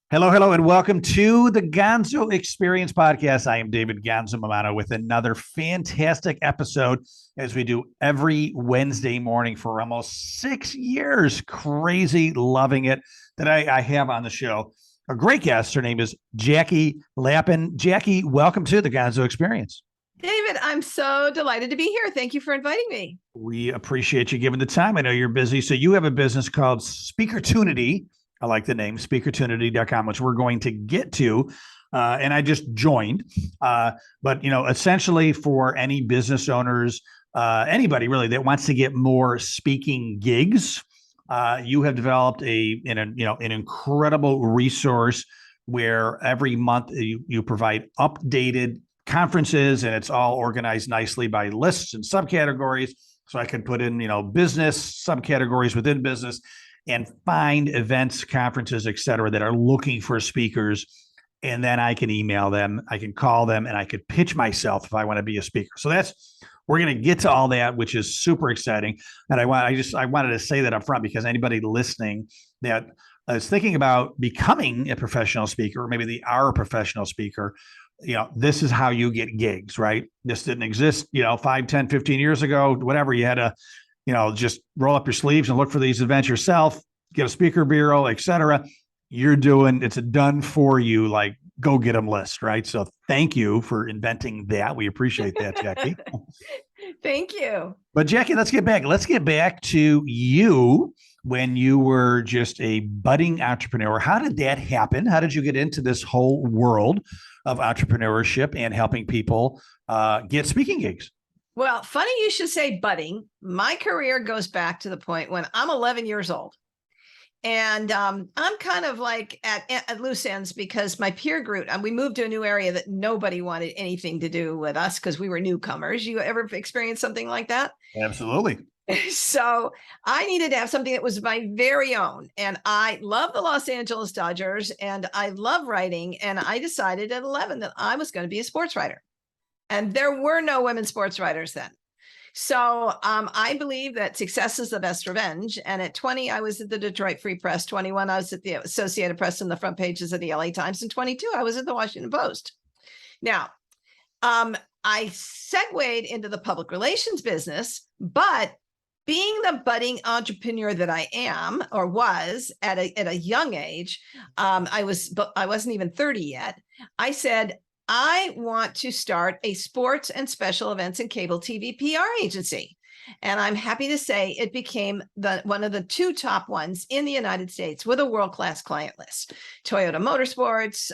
Hello, hello, and welcome to the Gonzo Experience Podcast. I am David Gonzo Mamano with another fantastic episode as we do every Wednesday morning for almost 6 years. Crazy, loving it that I have on the show. A great guest. Her name is Jackie Lapin. Jackie, welcome to the Gonzo Experience. David, I'm so delighted to be here. Thank you for inviting me. We appreciate you giving the time. I know you're busy. So you have a business called SpeakerTunity. I like the name, SpeakerTunity.com, which we're going to get to. And I just joined. But, essentially for any business owners, anybody really that wants to get more speaking gigs, you have developed an incredible resource where every month you provide updated conferences, and it's all organized nicely by lists and subcategories. So I could put in, business subcategories within business and find events, conferences, et cetera, that are looking for speakers. And then I can email them, I can call them, and I could pitch myself if I want to be a speaker. So we're going to get to all that, which is super exciting. And I wanted to say that up front because anybody listening that is thinking about becoming a professional speaker, or maybe they are a professional speaker, this is how you get gigs, right? This didn't exist, 5, 10, 15 years ago, whatever. You had to, just roll up your sleeves and look for these events yourself, get a speaker bureau, et cetera. It's a done for you, like go get them list, right? So thank you for inventing that. We appreciate that, Jackie. Thank you. But Jackie, let's get back to you when you were just a budding entrepreneur. How did that happen? How did you get into this whole world of entrepreneurship and helping people get speaking gigs? Well, funny you should say budding. My career goes back to the point when I'm 11 years old. And I'm kind of like at loose ends because my peer group, we moved to a new area that nobody wanted anything to do with us because we were newcomers. You ever experienced something like that? Absolutely. So I needed to have something that was my very own. And I love the Los Angeles Dodgers and I love writing. And I decided at 11 that I was going to be a sports writer. And there were no women sports writers then. So I believe that success is the best revenge. And at 20, I was at the Detroit Free Press. 21, I was at the Associated Press and the front pages of the LA Times. And 22, I was at the Washington Post. Now, I segued into the public relations business, but being the budding entrepreneur that I am or was at a young age, I wasn't even 30 yet. I said, I want to start a sports and special events and cable TV PR agency. And I'm happy to say it became one of the 2 top ones in the United States with a world-class client list. Toyota Motorsports,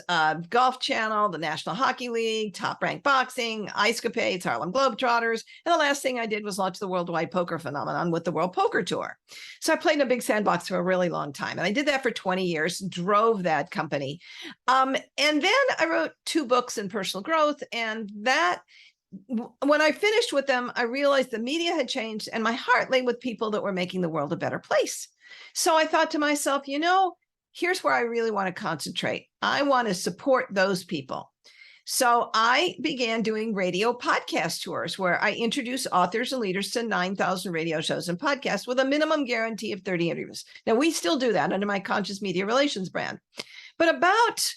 Golf Channel, the National Hockey League, Top Rank Boxing, Ice Capades, Harlem Globetrotters. And the last thing I did was launch the worldwide poker phenomenon with the World Poker Tour. So I played in a big sandbox for a really long time. And I did that for 20 years, drove that company. And then I wrote 2 books in personal growth, and that when I finished with them, I realized the media had changed and my heart lay with people that were making the world a better place. So I thought to myself, here's where I really want to concentrate. I want to support those people. So I began doing radio podcast tours where I introduce authors and leaders to 9,000 radio shows and podcasts with a minimum guarantee of 30 interviews. Now, we still do that under my Conscious Media Relations brand. But about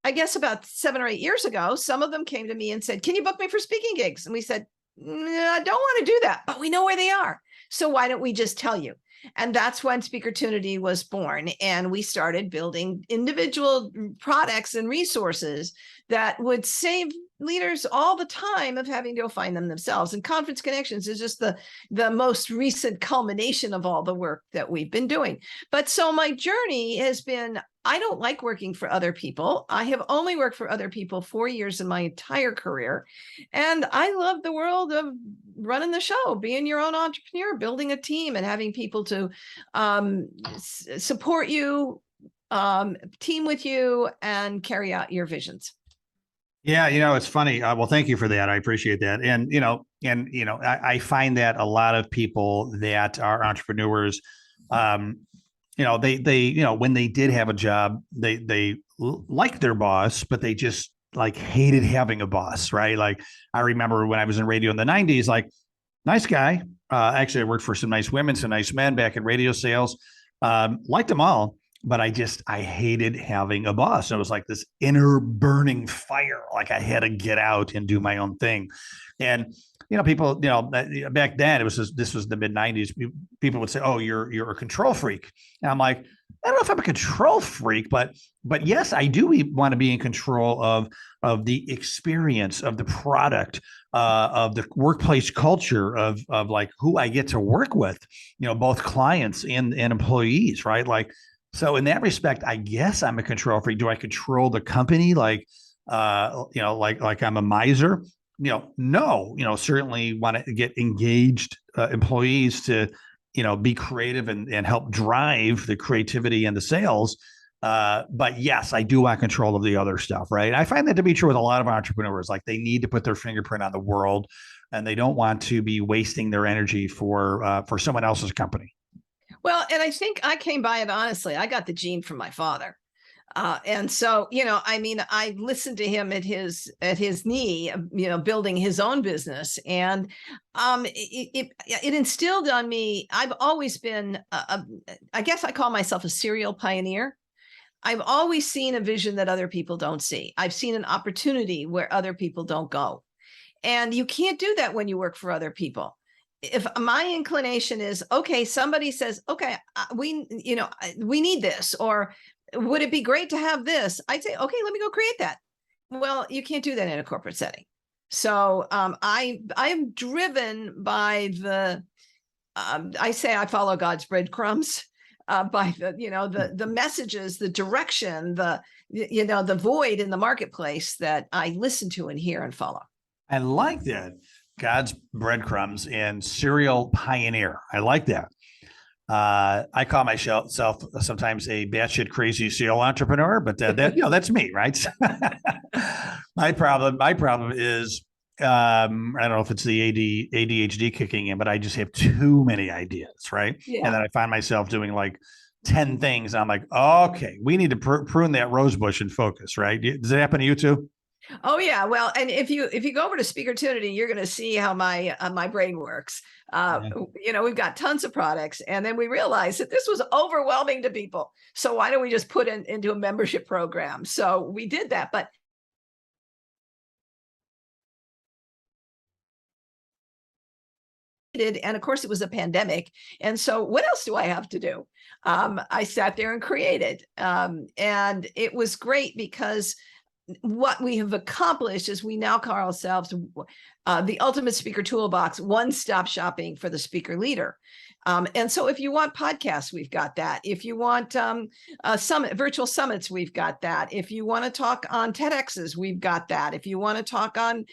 I guess about 7 or 8 years ago, some of them came to me and said, can you book me for speaking gigs? And we said, I don't want to do that, but we know where they are. So why don't we just tell you? And that's when SpeakerTunity was born. And we started building individual products and resources that would save leaders all the time of having to go find them themselves. And Conference Connections is just the most recent culmination of all the work that we've been doing. But so my journey has been, I don't like working for other people. I have only worked for other people 4 years in my entire career. And I love the world of running the show, being your own entrepreneur, building a team and having people to support you, team with you, and carry out your visions. Yeah, it's funny. Well, thank you for that. I appreciate that. And, I find that a lot of people that are entrepreneurs, they when they did have a job, they liked their boss, but they just like hated having a boss, right? Like I remember when I was in radio in the 90s, like nice guy. Actually, I worked for some nice women, some nice men back in radio sales. Liked them all. but I hated having a boss. It was like this inner burning fire. Like I had to get out and do my own thing. And, people, back then this was the mid 90s. People would say, oh, you're a control freak. And I'm like, I don't know if I'm a control freak, but yes, I do want to be in control of the experience, of the product, of the workplace culture, of like who I get to work with, both clients and employees, right? Like, so in that respect, I guess I'm a control freak. Do I control the company like like I'm a miser? No, certainly want to get engaged employees to, be creative and help drive the creativity and the sales. But yes, I do want control of the other stuff, right? I find that to be true with a lot of entrepreneurs. Like they need to put their fingerprint on the world, and they don't want to be wasting their energy for someone else's company. Well, and I think I came by it honestly. I got the gene from my father. And so, I listened to him at his knee, building his own business, and it instilled on me. I've always been, I guess I call myself a serial pioneer. I've always seen a vision that other people don't see. I've seen an opportunity where other people don't go, and you can't do that when you work for other people. If my inclination is, okay, somebody says, okay, we need this, or would it be great to have this? I'd say, okay, let me go create that. Well, you can't do that in a corporate setting. So I am driven by I say I follow God's breadcrumbs, by the messages, the direction, the void in the marketplace that I listen to and hear and follow. I like that. God's breadcrumbs and serial pioneer. I like that. I call myself sometimes a batshit crazy serial entrepreneur, but that's me, right? My problem is, I don't know if it's the ADHD kicking in, but I just have too many ideas, right? Yeah. And then I find myself doing like 10 things. And I'm like, okay, we need to prune that rose bush and focus, right? Does it happen to you too? Oh yeah, well, and if you go over to SpeakerTunity, you're going to see how my brain works. We've got tons of products, and then we realized that this was overwhelming to people. So why don't we just put into a membership program? So we did that, but and of course it was a pandemic, and so what else do I have to do? I sat there and created, and it was great because what we have accomplished is we now call ourselves the ultimate speaker toolbox, one-stop shopping for the speaker leader. And so if you want podcasts, we've got that. If you want virtual summits, we've got that. If you want to talk on TEDx's, we've got that. If you want to talk on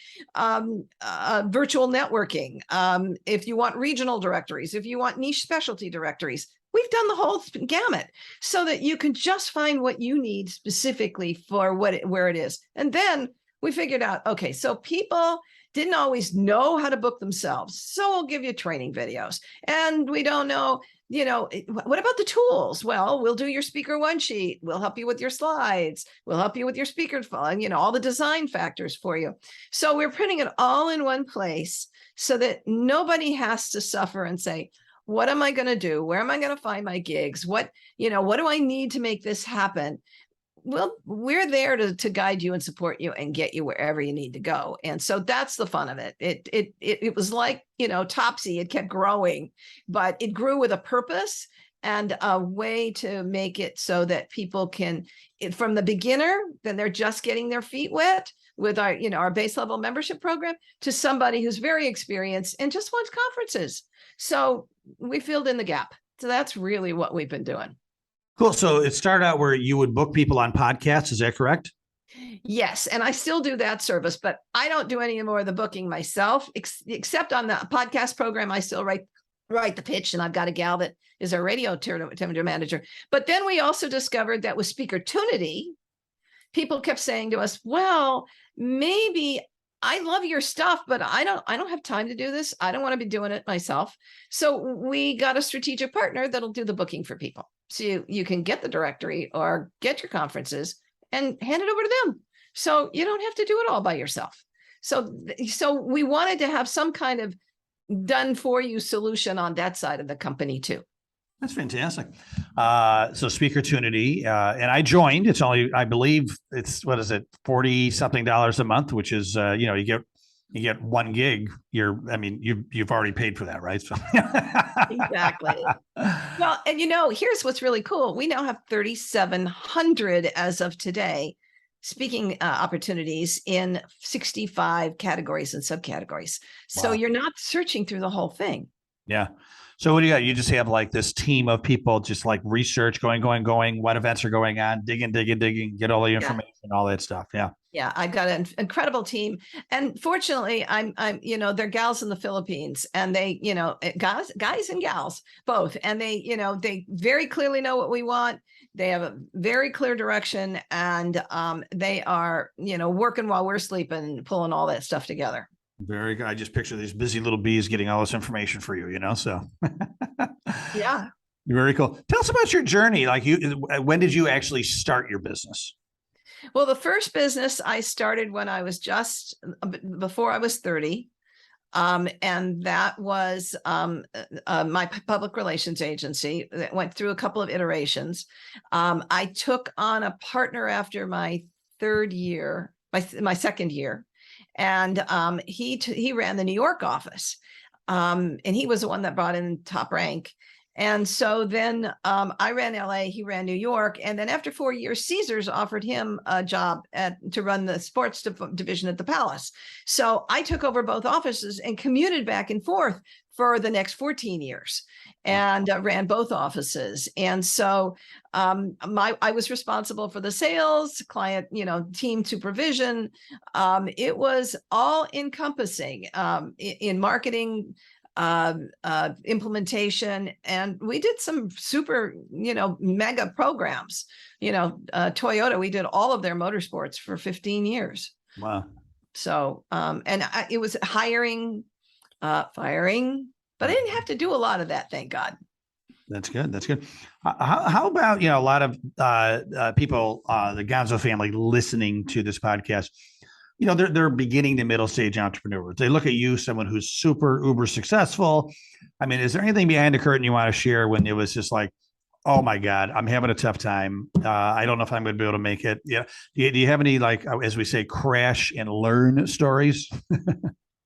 virtual networking, if you want regional directories, if you want niche specialty directories, we've done the whole gamut so that you can just find what you need specifically for where it is. And then we figured out, okay, so people didn't always know how to book themselves. So we'll give you training videos. And we don't know, what about the tools? Well, we'll do your speaker one sheet. We'll help you with your slides. We'll help you with your speaker phone, all the design factors for you. So we're putting it all in one place so that nobody has to suffer and say, what am I going to do? Where am I going to find my gigs? What do I need to make this happen? Well, we're there to guide you and support you and get you wherever you need to go. And so that's the fun of it. It was like, Topsy, it kept growing, but it grew with a purpose and a way to make it so that people can, from the beginner, then they're just getting their feet wet with our base level membership program, to somebody who's very experienced and just wants conferences. So we filled in the gap. So that's really what we've been doing. Cool. So it started out where you would book people on podcasts. Is that correct? Yes. And I still do that service, but I don't do any more of the booking myself, except on the podcast program. I still write the pitch, and I've got a gal that is our radio territory manager. But then we also discovered that with SpeakerTunity, people kept saying to us, well, maybe I love your stuff, but I don't have time to do this. I don't want to be doing it myself. So we got a strategic partner that'll do the booking for people. So you can get the directory or get your conferences and hand it over to them. So you don't have to do it all by yourself. So we wanted to have some kind of done for you solution on that side of the company too. That's fantastic. So SpeakerTunity, and I joined. It's only, I believe, it's what is it, 40 something dollars a month, which is you get 1 gig. I mean, you've already paid for that, right? So Exactly. Well, and here's what's really cool. We now have 3,700 as of today speaking opportunities in 65 categories and subcategories. So Wow. you're not searching through the whole thing. Yeah. So what do you got? You just have like this team of people, just like research, going, what events are going on, digging, get all the Yeah. information, all that stuff. Yeah. Yeah, I've got an incredible team, and fortunately, I'm they're gals in the Philippines, and they guys and gals both, and they very clearly know what we want. They have a very clear direction, and they are working while we're sleeping, pulling all that stuff together. Very good. I just picture these busy little bees getting all this information for you, so Yeah. very cool. Tell us about your journey. Like when did you actually start your business? Well, the first business I started when I was just before I was 30. And that was my public relations agency that went through a couple of iterations. I took on a partner after my third year, my second year, and he ran the New York office, and he was the one that brought in top rank. And so then I ran LA, he ran New York. And then after 4 years, Caesars offered him a job to run the sports division at the Palace. So I took over both offices and commuted back and forth for the next 14 years and ran both offices. And so I was responsible for the sales, client, team supervision. It was all encompassing in marketing, implementation, and we did some super mega programs. Toyota, we did all of their motorsports for 15 years. Wow. So it was hiring, firing, but I didn't have to do a lot of that, thank God. That's good. How about a lot of people, the Gonzo family, listening to this podcast? They're beginning to middle stage entrepreneurs. They look at you, someone who's super uber successful. I mean, is there anything behind the curtain you want to share when it was just like, oh my God, I'm having a tough time. I don't know if I'm going to be able to make it. Yeah. Do you have any, like, as we say, crash and learn stories?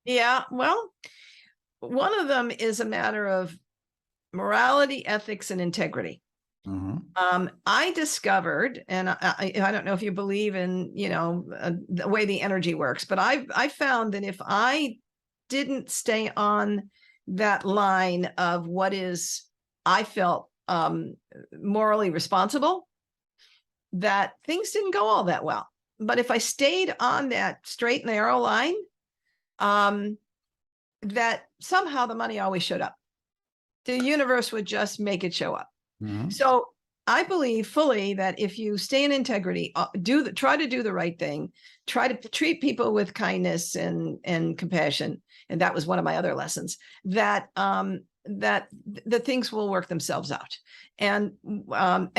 Yeah. Well, one of them is a matter of morality, ethics, and integrity. Mm-hmm. I discovered, and I don't know if you believe in, the way the energy works, but I found that if I didn't stay on that line of what is, I felt morally responsible, that things didn't go all that well. But if I stayed on that straight and narrow line, that somehow the money always showed up. The universe would just make it show up. Mm-hmm. So I believe fully that if you stay in integrity, try to do the right thing, try to treat people with kindness and compassion, and that was one of my other lessons, that the things will work themselves out, and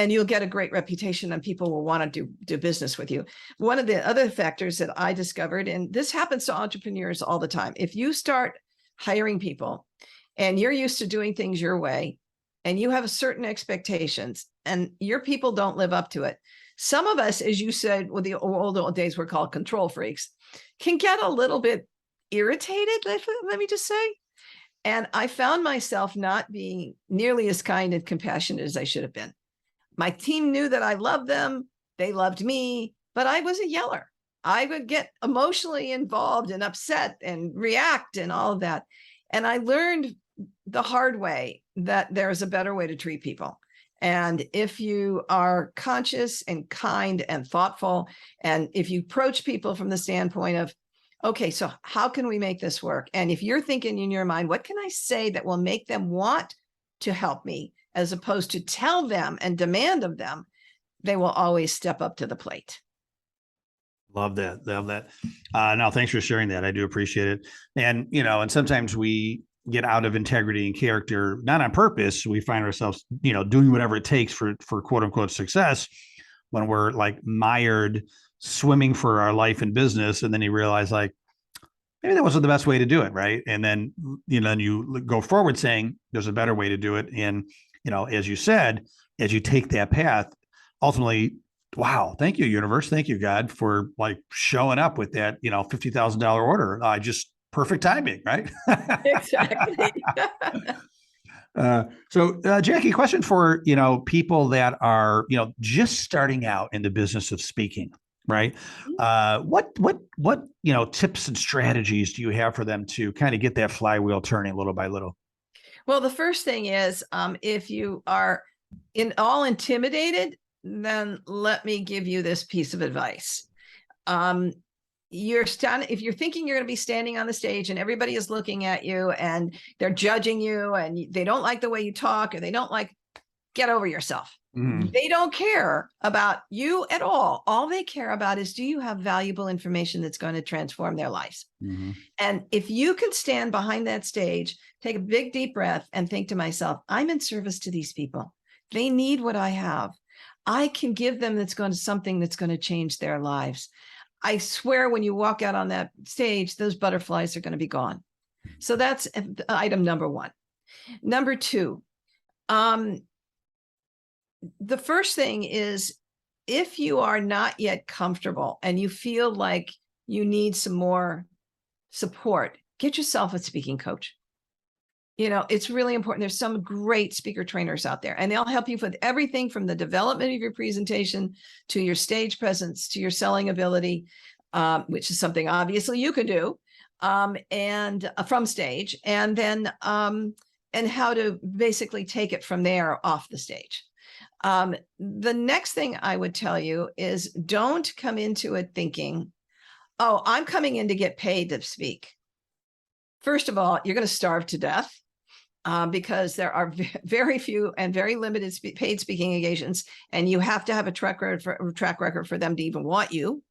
you'll get a great reputation, and people will want to do business with you. One of the other factors that I discovered, and this happens to entrepreneurs all the time, if you start hiring people and you're used to doing things your way, and you have certain expectations, and your people don't live up to it. Some of us, as you said, with the old days, we're called control freaks, can get a little bit irritated, let me just say. And I found myself not being nearly as kind and compassionate as I should have been. My team knew that I loved them. They loved me, but I was a yeller. I would get emotionally involved and upset and react and all of that. And I learned the hard way that there's a better way to treat people. And if you are conscious and kind and thoughtful, and if you approach people from the standpoint of, okay, so how can we make this work? And if you're thinking in your mind, what can I say that will make them want to help me, as opposed to tell them and demand of them, they will always step up to the plate. Love that. No, thanks for sharing that. I do appreciate it. And, and sometimes we get out of integrity and character, not on purpose. We find ourselves, doing whatever it takes for quote unquote success, when we're like mired swimming for our life and business. And then you realize, like, maybe that wasn't the best way to do it. Right. And then, then you go forward saying there's a better way to do it. And as you said, as you take that path, ultimately, wow, thank you, universe. Thank you, God, for like showing up with that, $50,000 order. Perfect timing, right? Exactly. Jackie, question for, people that are, just starting out in the business of speaking, right? What, tips and strategies do you have for them to kind of get that flywheel turning little by little? Well, the first thing is, if you are intimidated, then let me give you this piece of advice. If you're thinking you're going to be standing on the stage and everybody is looking at you and they're judging you and they don't like the way you talk, or get over yourself. They don't care about you at all. All they care about is, do you have valuable information that's going to transform their lives? And if you can stand behind that stage, take a big deep breath and think to myself, I'm in service to these people. They need what I have. I can give them something that's going to change their lives. I swear, when you walk out on that stage, those butterflies are going to be gone. So that's item number one. Number two, the first thing is, if you are not yet comfortable and you feel like you need some more support, get yourself a speaking coach. It's really important. There's some great speaker trainers out there, and they'll help you with everything from the development of your presentation to your stage presence to your selling ability, which is something obviously you can do, and from stage, and then and how to basically take it from there off the stage. The next thing I would tell you is, don't come into it thinking, oh, I'm coming in to get paid to speak. First of all, you're going to starve to death. Because there are very few and very limited paid speaking engagements, and you have to have a track record for them to even want you.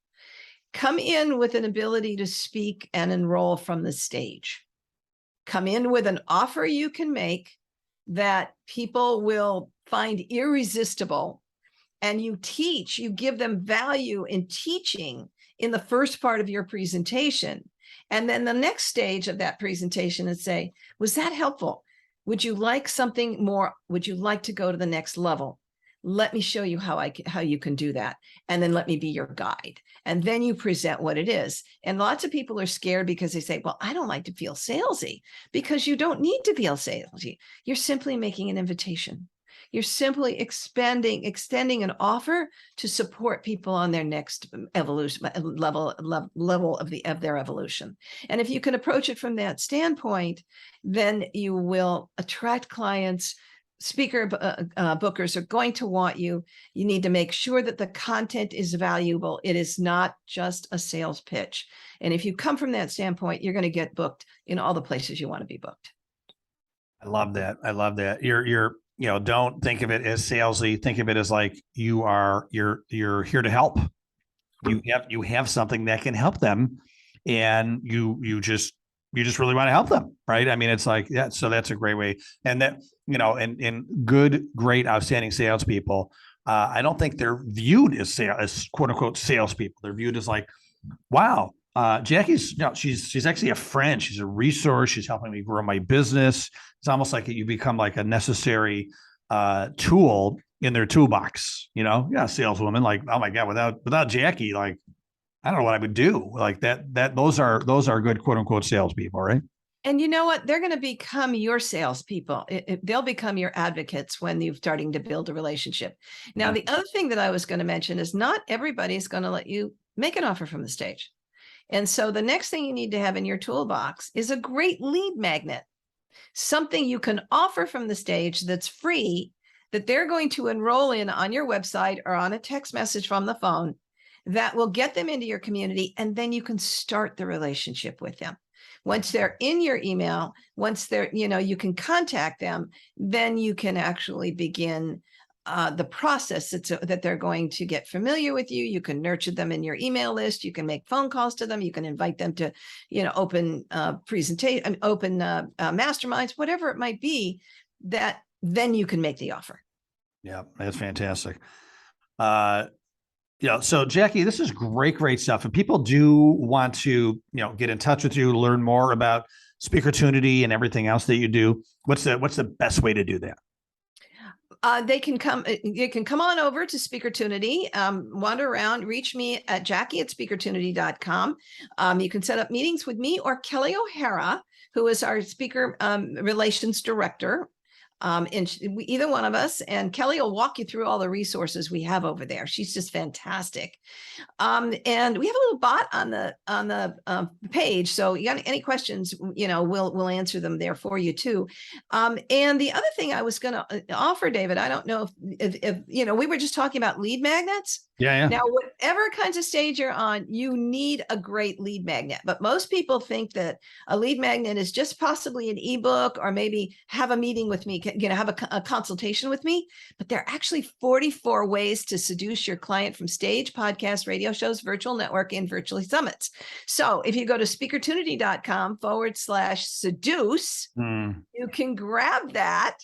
Come in with an ability to speak and enroll from the stage. Come in with an offer you can make that people will find irresistible, and you give them value in teaching in the first part of your presentation. And then the next stage of that presentation is say, was that helpful? Would you like something more? Would you like to go to the next level? Let me show you how you can do that. And then let me be your guide. And then you present what it is. And lots of people are scared because they say, well, I don't like to feel salesy. Because you don't need to feel salesy. You're simply making an invitation. You're simply extending an offer to support people on their next evolution level of their evolution. And if you can approach it from that standpoint, then you will attract clients. Speaker bookers are going to want you. You need to make sure that the content is valuable. It is not just a sales pitch. And if you come from that standpoint, you're going to get booked in all the places you want to be booked. I love that. You're don't think of it as salesy. Think of it as like you're here to help. You have something that can help them, and you just really want to help them, right? I mean, it's like that. So that's a great way. And that, and great, outstanding salespeople. I don't think they're viewed as quote unquote salespeople. They're viewed as like, wow, Jackie's, she's actually a friend. She's a resource. She's helping me grow my business. It's almost like you become like a necessary tool in their toolbox. Saleswoman, like, oh my God, without Jackie, like, I don't know what I would do. Like those are good quote unquote salespeople, right? And you know what? They're going to become your salespeople. They'll become your advocates when you're starting to build a relationship. Now, the other thing that I was going to mention is, not everybody's going to let you make an offer from the stage. And so the next thing you need to have in your toolbox is a great lead magnet, something you can offer from the stage that's free, that they're going to enroll in on your website or on a text message from the phone, that will get them into your community. And then you can start the relationship with them. Once they're in your email, once they're, you can contact them, then you can actually begin the process that they're going to get familiar with you. You can nurture them in your email list. You can make phone calls to them. You can invite them to, open presentation, open masterminds, whatever it might be, that then you can make the offer. Yeah, that's fantastic. So Jackie, this is great stuff. And people do want to, get in touch with you, learn more about SpeakerTunity and everything else that you do. What's the best way to do that? They can come. You can come on over to SpeakerTunity, wander around, reach me at Jackie@SpeakerTunity.com. You can set up meetings with me or Kelly O'Hara, who is our speaker relations director. Either one of us, and Kelly will walk you through all the resources we have over there. She's just fantastic. And we have a little bot on the page, so you got any questions, we'll answer them there for you too. And the other thing I was going to offer, David, I don't know if we were just talking about lead magnets. Yeah. Now, whatever kinds of stage you're on, you need a great lead magnet. But most people think that a lead magnet is just possibly an ebook, or maybe have a meeting with me, have a consultation with me. But there are actually 44 ways to seduce your client from stage, podcast, radio shows, virtual network, and virtually summits. So if you go to speakertunity.com/seduce, you can grab that.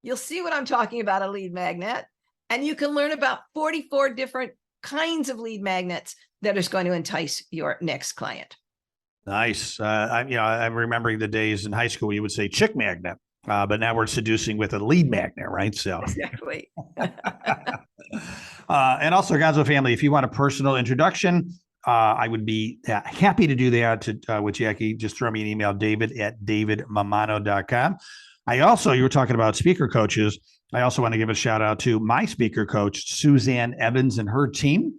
You'll see what I'm talking about, a lead magnet. And you can learn about 44 different kinds of lead magnets that is going to entice your next client. Nice. I'm remembering the days in high school, you would say chick magnet, but now we're seducing with a lead magnet, right? So exactly. And also, Gonzo family, if you want a personal introduction, I would be happy to do that with Jackie. Just throw me an email, david@davidmamano.com. You were talking about speaker coaches. I also want to give a shout out to my speaker coach, Suzanne Evans, and her team,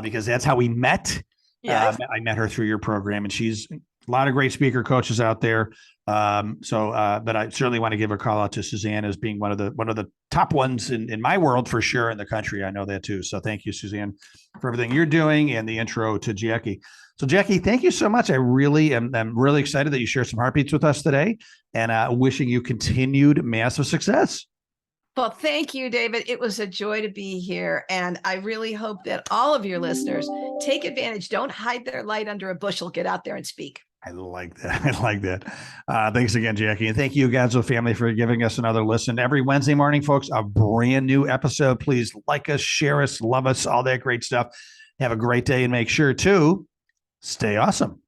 because that's how we met. Yes. I met her through your program, and she's a lot of great speaker coaches out there. But I certainly want to give a call out to Suzanne as being one of the top ones in my world for sure, in the country. I know that too. So thank you, Suzanne, for everything you're doing, and the intro to Jackie. So Jackie, thank you so much. I'm really excited that you shared some heartbeats with us today, and wishing you continued massive success. Well, thank you, David. It was a joy to be here. And I really hope that all of your listeners take advantage. Don't hide their light under a bushel. Get out there and speak. I like that. Thanks again, Jackie. And thank you, Gonzo family, for giving us another listen. Every Wednesday morning, folks, a brand new episode. Please like us, share us, love us, all that great stuff. Have a great day, and make sure to stay awesome.